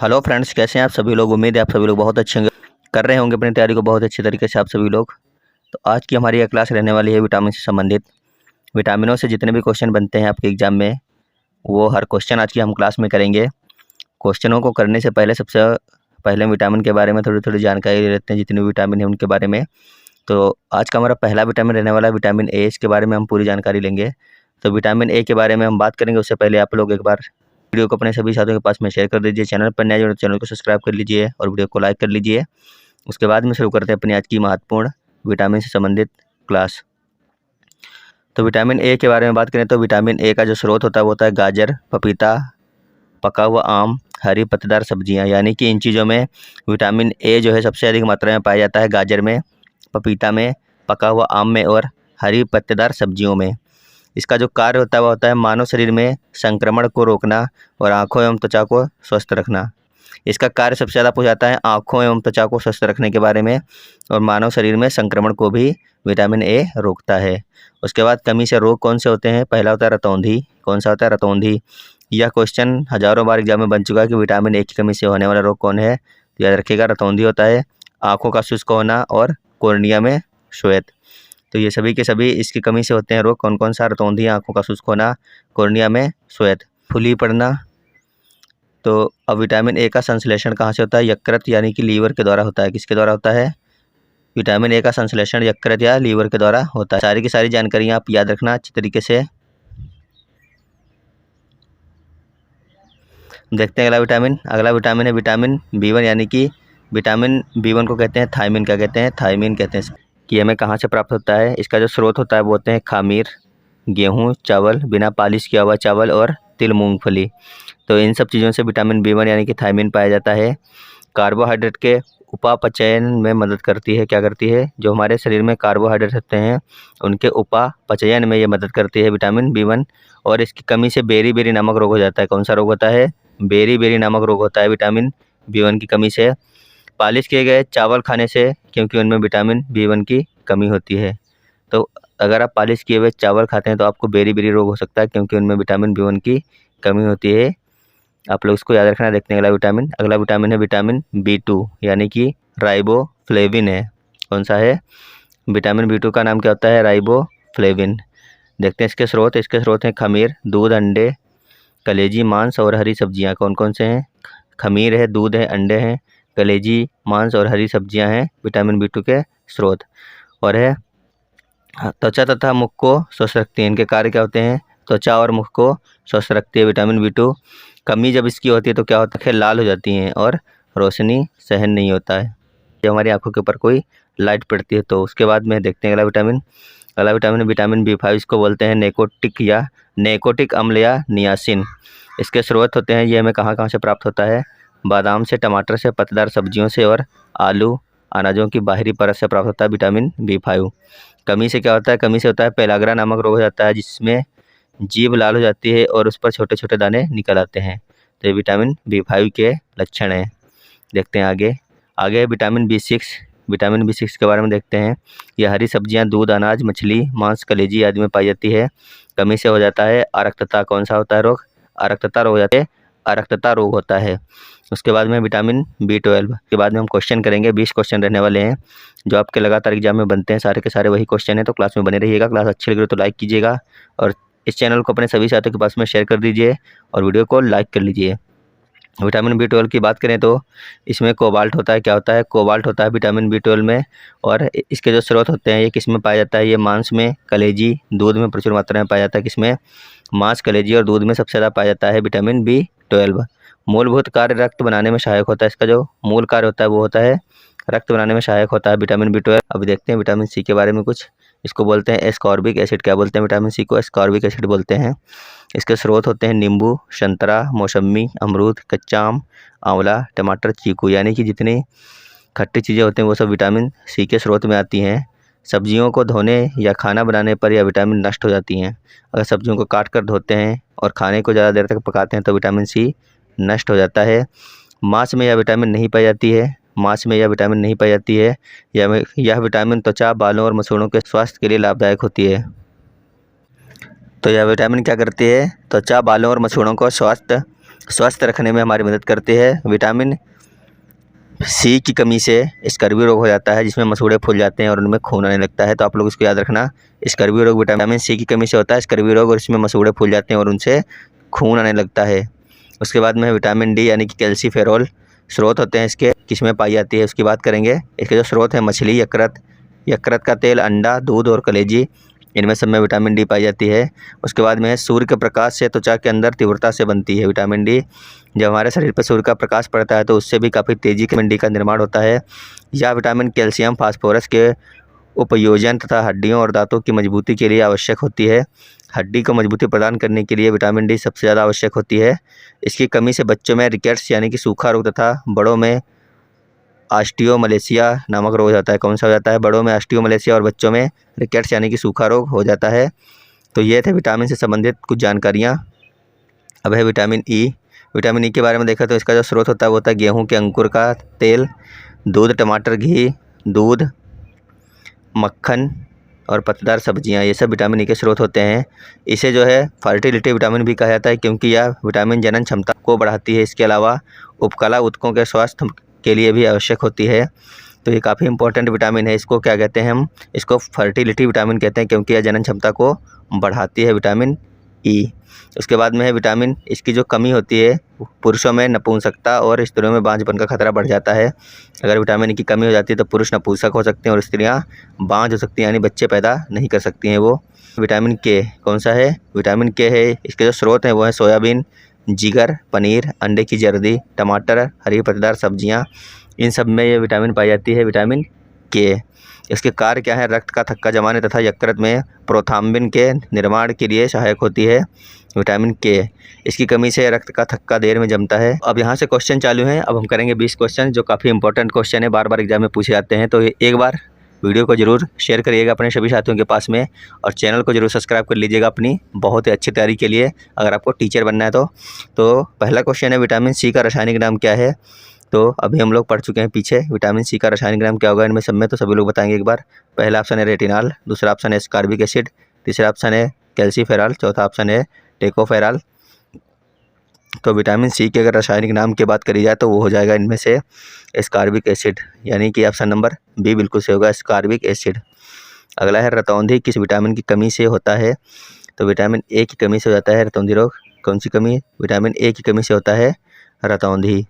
Hello friends, कैसे हैं आप सभी लोग। उम्मीद है आप सभी लोग बहुत अच्छे होंगे, कर रहे होंगे अपनी तैयारी को बहुत अच्छी तरीके से आप सभी लोग। तो आज की हमारी यह क्लास रहने वाली है विटामिन से संबंधित। विटामिनों से जितने भी क्वेश्चन बनते हैं आपके एग्जाम में, वो हर क्वेश्चन आज की हम क्लास में करेंगे। क्वेश्चनों को करने से पहले सबसे पहले हम विटामिन के बारे में थोड़ी थोड़ी जानकारी ले लेते हैं, जितने भी विटामिन हैं उनके बारे में। तो आज का हमारा पहला विटामिन रहने वाला है विटामिन ए। इसके बारे में हम पूरी जानकारी लेंगे। तो विटामिन ए के बारे में हम बात करेंगे, उससे पहले आप लोग एक बार वीडियो को अपने सभी साथियों के पास में शेयर कर दीजिए। चैनल पर नए जो चैनल को सब्सक्राइब कर लीजिए और वीडियो को लाइक कर लीजिए। उसके बाद में शुरू करते हैं अपनी आज की महत्वपूर्ण विटामिन से संबंधित क्लास। तो विटामिन ए के बारे में बात करें तो विटामिन ए का जो स्रोत होता है वो होता है गाजर, पपीता, पका हुआ आम, हरी पत्तेदार सब्जियां। यानी कि इन चीज़ों में विटामिन ए जो है सबसे अधिक मात्रा में पाया जाता है गाजर में, पपीता में, पका हुआ आम में और हरी पत्तेदार सब्जियों में। इसका जो कार्य होता है वह होता है मानव शरीर में संक्रमण को रोकना और आँखों एवं त्वचा को स्वस्थ रखना। इसका कार्य सबसे ज़्यादा पूछा जाता है आँखों एवं त्वचा को स्वस्थ रखने के बारे में, और मानव शरीर में संक्रमण को भी विटामिन ए रोकता है। उसके बाद कमी से रोग कौन से होते हैं। पहला होता है रतौंधी। कौन सा होता है? रतौंधी। यह क्वेश्चन हजारों बार एग्जाम में बन चुका है कि विटामिन ए की कमी से होने वाला रोग कौन है। तो याद रखिएगा, रतौंधी होता है, आँखों का शुष्क होना और कॉर्निया में श्वेत। तो ये सभी के सभी इसकी कमी से होते हैं रोग। कौन कौन सा? रतौंधी, आँखों का शुष्क होना, कॉर्निया में श्वेत, फुली पड़ना। तो अब विटामिन ए का संश्लेषण कहाँ से होता है? यकृत यानी कि लीवर के द्वारा होता है। किसके द्वारा होता है? विटामिन ए का संश्लेषण यकृत या लीवर के द्वारा होता है। सारी की सारी जानकारियाँ आप याद रखना अच्छी तरीके से। देखते हैं अगला विटामिन है विटामिन बी1। यानी कि विटामिन बी1 को कहते हैं थायमिन। क्या कहते हैं? थायमिन कहते हैं। कि हमें कहाँ से प्राप्त होता है? इसका जो स्रोत होता है वो होते हैं खामीर, गेहूँ, चावल, बिना पालिश किया हुआ चावल और तिल, मूंगफली। तो इन सब चीज़ों से विटामिन बी1 यानी कि थायमिन पाया जाता है। कार्बोहाइड्रेट के उपापचयन में मदद करती है। क्या करती है? जो हमारे शरीर में कार्बोहाइड्रेट होते हैं उनके उपापचयन में ये मदद करती है विटामिन बी1। और इसकी कमी से बेरी नामक रोग हो जाता है। कौन सा रोग होता है? बेरी नामक रोग होता है विटामिन बी1 की कमी से। पालिश किए गए चावल खाने से, क्योंकि उनमें विटामिन बी1 की कमी होती है। तो अगर आप पालिश किए हुए चावल खाते हैं तो आपको बेरी रोग हो सकता है, क्योंकि उनमें विटामिन बी1 की कमी होती है। आप लोग इसको याद रखना। देखते हैं अगला विटामिन है विटामिन बी2, यानी कि राइबोफ्लेविन है। कौन सा है? विटामिन बी2 का नाम क्या होता है? राइबोफ्लेविन। देखते हैं इसके स्रोत हैं खमीर, दूध, अंडे, कलेजी, मांस और हरी सब्जियां। कौन कौन से हैं? खमीर है, दूध है, अंडे हैं, कलेजी, मांस और हरी सब्जियां हैं विटामिन बी2 के स्रोत। और है त्वचा तथा मुख को स्वस्थ रखती है। इनके कार्य क्या होते हैं? त्वचा और मुख को स्वस्थ रखती है विटामिन बी2। कमी जब इसकी होती है तो क्या होता है? लाल हो जाती हैं और रोशनी सहन नहीं होता है जब हमारी आंखों के ऊपर कोई लाइट पड़ती है। तो उसके बाद में देखते हैं अगला विटामिन विटामिन बी5। इसको बोलते हैं नेकोटिक अम्ल या नियासिन। इसके स्रोत होते हैं, ये हमें कहाँ कहाँ से प्राप्त होता है? बादाम से, टमाटर से, पत्तेदार सब्जियों से और आलू अनाजों की बाहरी परत से प्राप्त होता है विटामिन बी5। कमी से क्या होता है? कमी से होता है पेलाग्रा नामक रोग हो जाता है, जिसमें जीभ लाल हो जाती है और उस पर छोटे छोटे दाने निकल आते हैं। तो ये विटामिन बी5 के लक्षण हैं। देखते हैं आगे है विटामिन बी6 के बारे में देखते हैं। यह हरी सब्जियां, दूध, अनाज, मछली, मांस, कलेजी आदि में पाई जाती है। कमी से हो जाता है अरक्तता। कौन सा होता है रोग? अरक्तता रोग होता है। उसके बाद में विटामिन बी12 के बाद में हम क्वेश्चन करेंगे। 20 क्वेश्चन रहने वाले हैं जो आपके लगातार एग्जाम में बनते हैं। सारे के सारे वही क्वेश्चन हैं, तो क्लास में बने रहिएगा। क्लास अच्छी लगे तो लाइक कीजिएगा और इस चैनल को अपने सभी साथियों के पास में शेयर कर दीजिए और वीडियो को लाइक कर लीजिए। विटामिन बी12 की बात करें तो इसमें कोबाल्ट होता है। क्या होता है? कोबाल्ट होता है विटामिन बी12 में। और इसके जो स्रोत होते हैं ये किस में पाया जाता है? ये मांस में, कलेजी, दूध में प्रचुर मात्रा में पाया जाता है। किसमें? मांस, कलेजी और दूध में सबसे ज़्यादा पाया जाता है विटामिन बी12। मूलभूत कार्य रक्त बनाने में सहायक होता है। इसका जो मूल कार्य होता है वो होता है रक्त बनाने में सहायक होता है विटामिन बी12। अभी देखते हैं विटामिन सी के बारे में कुछ। इसको बोलते हैं एस्कॉर्बिक एसिड। क्या बोलते हैं? विटामिन सी को एस्कॉर्बिक एसिड बोलते हैं। इसके स्रोत होते हैं नींबू, संतरा, मौसमी, अमरूद, कच्चा आम, आंवला, टमाटर, चीकू। यानी कि जितनी खट्टी चीज़ें होती हैं वो सब विटामिन सी के स्रोत में आती हैं। सब्जियों को धोने या खाना बनाने पर यह विटामिन नष्ट हो जाती हैं। अगर सब्जियों को काट कर धोते हैं और खाने को ज़्यादा देर तक पकाते हैं तो विटामिन सी नष्ट हो जाता है। मांस में यह विटामिन नहीं पाई जाती है। यह विटामिन त्वचा, बालों और मसूड़ों के स्वास्थ्य के लिए लाभदायक होती है। तो यह विटामिन क्या करती है? त्वचा, बालों और मसूड़ों को स्वास्थ्य स्वस्थ रखने में हमारी मदद करती है। विटामिन सी की कमी से स्कर्वी रोग हो जाता है, जिसमें मसूड़े फूल जाते हैं और उनमें खून आने लगता है। तो आप लोग इसको याद रखना, स्कर्वी रोग विटामिन सी की कमी से होता है, स्कर्वी रोग, और इसमें मसूड़े फूल जाते हैं और उनसे खून आने लगता है। उसके बाद में है विटामिन डी यानी कि कैल्सीफेरोल। स्रोत होते हैं इसके, किसमें पाई जाती है उसकी बात करेंगे। इसके जो स्रोत है मछली, यकृत, यकृत का तेल, अंडा, दूध और कलेजी, इनमें सब में विटामिन डी पाई जाती है। उसके बाद में है सूर्य के प्रकाश से त्वचा के अंदर तीव्रता से बनती है विटामिन डी। जब हमारे शरीर पर सूर्य का प्रकाश पड़ता है तो उससे भी काफ़ी तेज़ी से विटामिन डी का निर्माण होता है। यह विटामिन कैल्शियम, फास्फोरस के उपयोजन तथा हड्डियों और दांतों की मजबूती के लिए आवश्यक होती है। हड्डी को मजबूती प्रदान करने के लिए विटामिन डी सबसे ज़्यादा आवश्यक होती है। इसकी कमी से बच्चों में रिकेट्स यानी कि सूखा रोग तथा बड़ों में ऑस्टियोमलेशिया नामक रोग हो जाता है। कौन सा हो जाता है? बड़ों में ऑस्टियोमलेशिया और बच्चों में रिकेट्स यानी कि सूखा रोग हो जाता है। तो ये थे विटामिन से संबंधित कुछ जानकारियाँ। अब है विटामिन ई। विटामिन ई के बारे में देखा तो इसका जो स्रोत होता है वो होता है गेहूँ के अंकुर का तेल, दूध, टमाटर, घी, दूध, मक्खन और पत्तेदार सब्जियां, ये सब विटामिन ई के स्रोत होते हैं। इसे जो है फर्टिलिटी विटामिन भी कहा जाता है, क्योंकि यह विटामिन जनन क्षमता को बढ़ाती है। इसके अलावा उपकला ऊतकों के स्वास्थ्य के लिए भी आवश्यक होती है। तो ये काफ़ी इंपॉर्टेंट विटामिन है। इसको क्या कहते हैं? हम इसको फर्टिलिटी विटामिन कहते हैं, क्योंकि यह जनन क्षमता को बढ़ाती है, विटामिन ई। उसके बाद में है विटामिन, इसकी जो कमी होती है पुरुषों में नपुंसकता और स्त्रियों में बांझपन का खतरा बढ़ जाता है। अगर विटामिन ई की कमी हो जाती है तो पुरुष नपुंसक हो सकते हैं और स्त्रियां बांझ हो सकती हैं, यानी बच्चे पैदा नहीं कर सकती हैं वो। विटामिन के कौन सा है? विटामिन के है, इसके जो स्रोत हैं वो है सोयाबीन, जिगर, पनीर, अंडे की जर्दी, टमाटर, हरी पत्तेदार सब्जियाँ, इन सब में ये विटामिन पाई जाती है, विटामिन के। इसके कार्य क्या है? रक्त का थक्का जमाने तथा यकृत में प्रोथाम्बिन के निर्माण के लिए सहायक होती है, विटामिन के। इसकी कमी से रक्त का थक्का देर में जमता है। अब यहाँ से क्वेश्चन चालू हैं। अब हम करेंगे 20 क्वेश्चन, जो काफ़ी इंपॉर्टेंट क्वेश्चन है, बार बार एग्जाम में पूछे जाते हैं। तो एक बार वीडियो को जरूर शेयर करिएगा अपने सभी साथियों के पास में, और चैनल को जरूर सब्सक्राइब कर लीजिएगा अपनी बहुत ही अच्छी तैयारी के लिए, अगर आपको टीचर बनना है तो पहला क्वेश्चन है, विटामिन सी का रासायनिक नाम क्या है? तो अभी हम लोग पढ़ चुके हैं पीछे, विटामिन सी का रासायनिक नाम क्या होगा इनमें सब में, तो सभी लोग बताएंगे एक बार। पहला ऑप्शन है रेटिनॉल, दूसरा ऑप्शन है एस्कॉर्बिक एसिड, तीसरा ऑप्शन है कैल्सीफेरॉल, चौथा ऑप्शन है टेकोफेरॉल। तो विटामिन सी के अगर रासायनिक नाम की बात करी जाए तो वो हो जाएगा इनमें से एस्कॉर्बिक एसिड, यानी कि ऑप्शन नंबर बी बिल्कुल सही होगा, एस्कॉर्बिक एसिड। अगला है रतौंधी किस विटामिन की कमी से होता है? तो विटामिन ए की कमी से हो जाता है रतौंधी रोग। कौन सी कमी? विटामिन ए की कमी से होता है रतौंधी।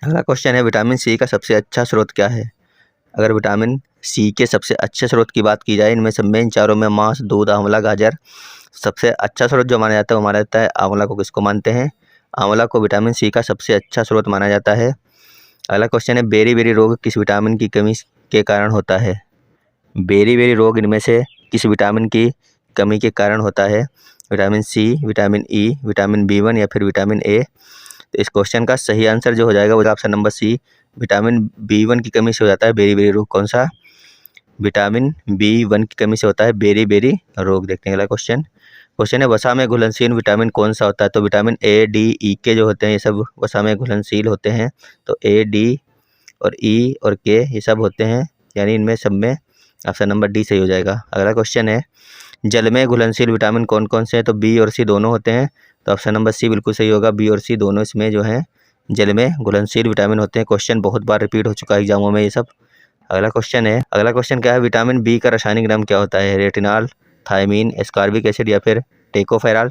अगला क्वेश्चन है, विटामिन सी का सबसे अच्छा स्रोत क्या है? अगर विटामिन सी के सबसे अच्छे स्रोत की बात की जाए, इनमें सब में, इन चारों में, मांस, दूध, आंवला, गाजर, सबसे अच्छा स्रोत जो माना जाता है वो माना जाता है आंवला को। किसको मानते हैं? आंवला को विटामिन सी का सबसे अच्छा स्रोत माना जाता है। अगला क्वेश्चन है, बेरी बेरी रोग किस विटामिन की कमी के कारण होता है? बेरी बेरी रोग इनमें से किस विटामिन की कमी के कारण होता है? Vitamin C, vitamin E, vitamin B1 या फिर विटामिन ए? तो इस क्वेश्चन का सही आंसर जो हो जाएगा वो option number C, vitamin B1 की कमी से हो जाता है बेरी बेरी रोग। कौन सा? विटामिन B1 की कमी से होता है बेरी बेरी रोग। देखते हैं अगला क्वेश्चन। क्वेश्चन है, वसा में घुलनशील विटामिन कौन सा होता है? तो विटामिन ए, डी, ई के जो होते हैं ये सब वसा में घुलनशील होते हैं। तो ए, डी और ई और के ये सब होते हैं, यानी इनमें सब में ऑप्शन नंबर डी सही हो जाएगा। अगला क्वेश्चन है, जल में घुलनशील विटामिन कौन कौन से हैं? तो बी और सी दोनों होते हैं। तो ऑप्शन नंबर सी बिल्कुल सही होगा, बी और सी दोनों इसमें जो हैं जल में घुलनशील विटामिन होते हैं। क्वेश्चन बहुत बार रिपीट हो चुका है एग्जामों में ये सब। अगला क्वेश्चन क्या है, विटामिन बी का रासायनिक नाम क्या होता है? रेटिनॉल, थायमीन, एस्कॉर्बिक एसिड या फिर टेकोफेरॉल?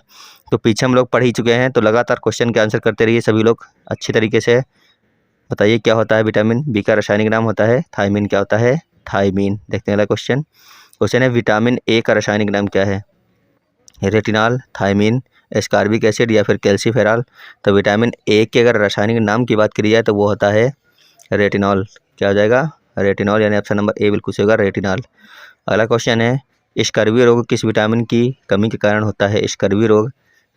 तो पीछे हम लोग पढ़ ही चुके हैं, तो लगातार क्वेश्चन के आंसर करते रहिए सभी लोग अच्छी तरीके से। बताइए क्या होता है विटामिन बी का रासायनिक नाम? होता है थायमीन। क्या होता है? थायमीन। देखते हैं अगला क्वेश्चन है, विटामिन ए का रासायनिक नाम क्या है? रेटिनॉल, थायमीन, एस्कॉर्बिक एसिड या फिर कैल्सीफेरॉल? तो विटामिन ए के अगर रासायनिक नाम की बात करी जाए तो वो होता है रेटिनॉल। क्या हो जाएगा? रेटिनॉल, यानी ऑप्शन नंबर ए बिल्कुल सही होगा, रेटिनॉल। अगला क्वेश्चन है, स्कर्वी रोग किस विटामिन की कमी के कारण होता है? स्कर्वी रोग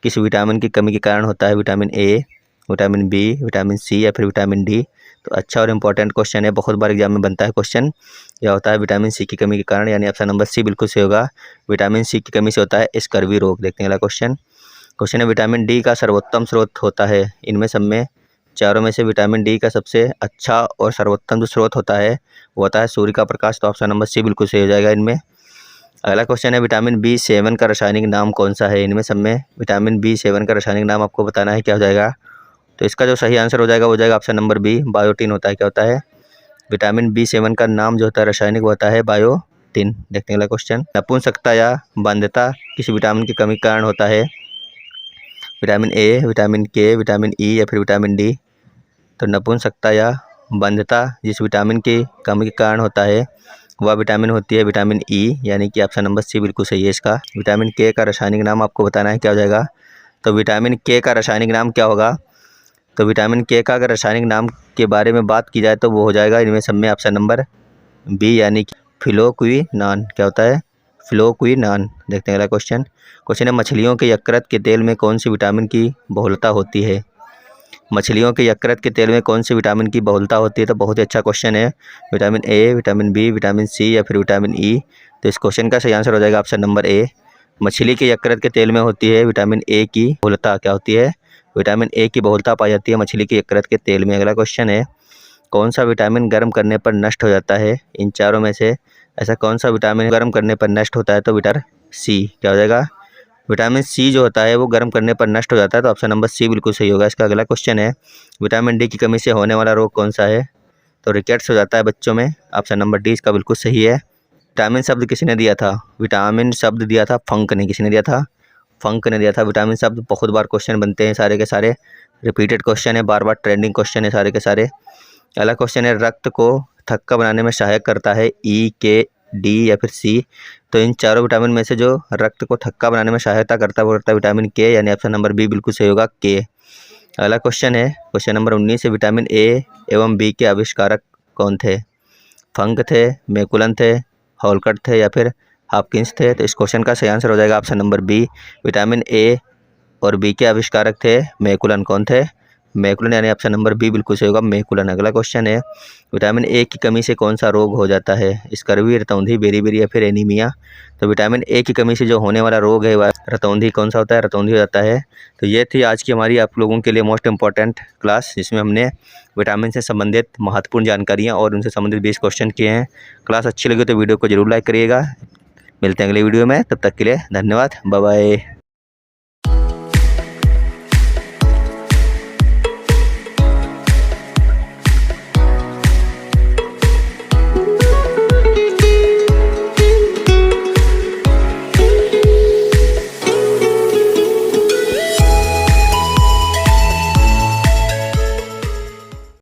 किस विटामिन की कमी के कारण होता है? Vitamin A, vitamin B, vitamin C या फिर विटामिन डी? तो अच्छा और इम्पोर्टेंट क्वेश्चन है, बहुत बार एग्जाम में बनता है क्वेश्चन। यह होता है विटामिन सी की कमी के कारण, यानी ऑप्शन नंबर सी बिल्कुल सही होगा, विटामिन सी की कमी से होता है स्कर्वी रोग। देखते हैं अगला क्वेश्चन है, विटामिन डी का सर्वोत्तम स्रोत होता है? इनमें सब में, चारों में से विटामिन डी का सबसे अच्छा और सर्वोत्तम जो स्रोत होता है वो होता है सूर्य का प्रकाश। तो ऑप्शन नंबर सी बिल्कुल सही हो जाएगा इनमें। अगला क्वेश्चन है विटामिन B7 का रासायनिक नाम कौन सा है? इनमें सब में विटामिन B7 का रासायनिक नाम आपको बताना है, क्या हो जाएगा? तो इसका जो सही आंसर हो जाएगा वो हो जाएगा ऑप्शन नंबर बी, बायोटिन होता है। क्या होता है? विटामिन B7 का नाम जो होता है रासायनिक होता है बायोटिन। देखते हैं अगला क्वेश्चन। नपुंसकता या बाध्यता किस विटामिन की कमी के कारण होता है? विटामिन ए, विटामिन के, विटामिन ई या फिर विटामिन डी। तो नपुंसकता या बाध्यता जिस विटामिन की कमी के कारण होता है वह विटामिन होती है विटामिन ई, यानी कि ऑप्शन नंबर सी बिल्कुल सही है इसका। विटामिन के का रासायनिक नाम आपको बताना है, क्या हो जाएगा? तो विटामिन के का रासायनिक नाम क्या होगा? तो विटामिन के का अगर रासायनिक नाम के बारे में बात की जाए तो वो हो जाएगा इनमें सब में ऑप्शन नंबर बी, यानी कि फिलोक्विनान। क्या होता है? फिलोक्विनान। देखते हैं अगला क्वेश्चन। क्वेश्चन है मछलियों के यकृत के तेल में कौन सी विटामिन की बहुलता होती है? मछलियों के यकृत के तेल में कौन सी विटामिन की बहुलता होती है? तो बहुत ही अच्छा क्वेश्चन है। Vitamin A, vitamin B, vitamin C या फिर विटामिन ई। तो इस क्वेश्चन का सही आंसर हो जाएगा ऑप्शन नंबर ए। मछली के यकृत के तेल में होती है विटामिन ए की बहुलता। क्या होती है? विटामिन ए की बहुलता पाई जाती है मछली के यकृत के तेल में। अगला क्वेश्चन है कौन सा विटामिन गर्म करने पर नष्ट हो जाता है? इन चारों में से ऐसा कौन सा विटामिन गर्म करने पर नष्ट होता है? तो विटामिन सी। क्या हो जाएगा? विटामिन सी जो होता है वो गर्म करने पर नष्ट हो जाता है। तो ऑप्शन नंबर सी बिल्कुल सही होगा इसका। अगला क्वेश्चन है विटामिन डी की कमी से होने वाला रोग कौन सा है? तो रिकेट्स हो जाता है बच्चों में। ऑप्शन नंबर डी इसका बिल्कुल सही है। विटामिन शब्द किसने दिया था? विटामिन शब्द दिया था फंक ने। किसने दिया था? फंक ने दिया था विटामिन शब्द। बहुत बार क्वेश्चन बनते हैं सारे के सारे, रिपीटेड क्वेश्चन है, बार बार ट्रेंडिंग क्वेश्चन है सारे के सारे। अगला क्वेश्चन है रक्त को थक्का बनाने में सहायक करता है ई, के, डी या फिर सी। तो इन चारों विटामिन में से जो रक्त को थक्का बनाने में सहायता करता है वो करता है विटामिन के, यानी ऑप्शन नंबर बी बिल्कुल सही होगा, के। अगला क्वेश्चन है क्वेश्चन नंबर 19 है विटामिन ए एवं बी के आविष्कारक कौन थे? फंक थे, मैकुलन थे, हॉलकट थे या फिर हॉपकिंस थे। तो इस क्वेश्चन का सही आंसर हो जाएगा option number B. Vitamin A और बी के आविष्कारक थे मैकुलन। कौन थे? मैकुलन, यानी ऑप्शन नंबर बी बिल्कुल सही होगा, मैकुलन। अगला क्वेश्चन है विटामिन ए की कमी से कौन सा रोग हो जाता है? स्कर्वी, रतौंधी, बेरी या फिर एनीमिया। तो विटामिन ए की कमी से जो होने वाला रोग है वह रतौंधी। कौन सा होता है? रतौंधी हो जाता है। तो ये थी आज की हमारी आप लोगों के लिए मोस्ट इंपॉर्टेंट क्लास, जिसमें हमने विटामिन से संबंधित महत्वपूर्ण जानकारियाँ और उनसे संबंधित 20 क्वेश्चन किए हैं। क्लास अच्छी लगी तो वीडियो को जरूर लाइक करिएगा। मिलते हैं अगले वीडियो में, तब तक के लिए धन्यवाद, बाय बाय।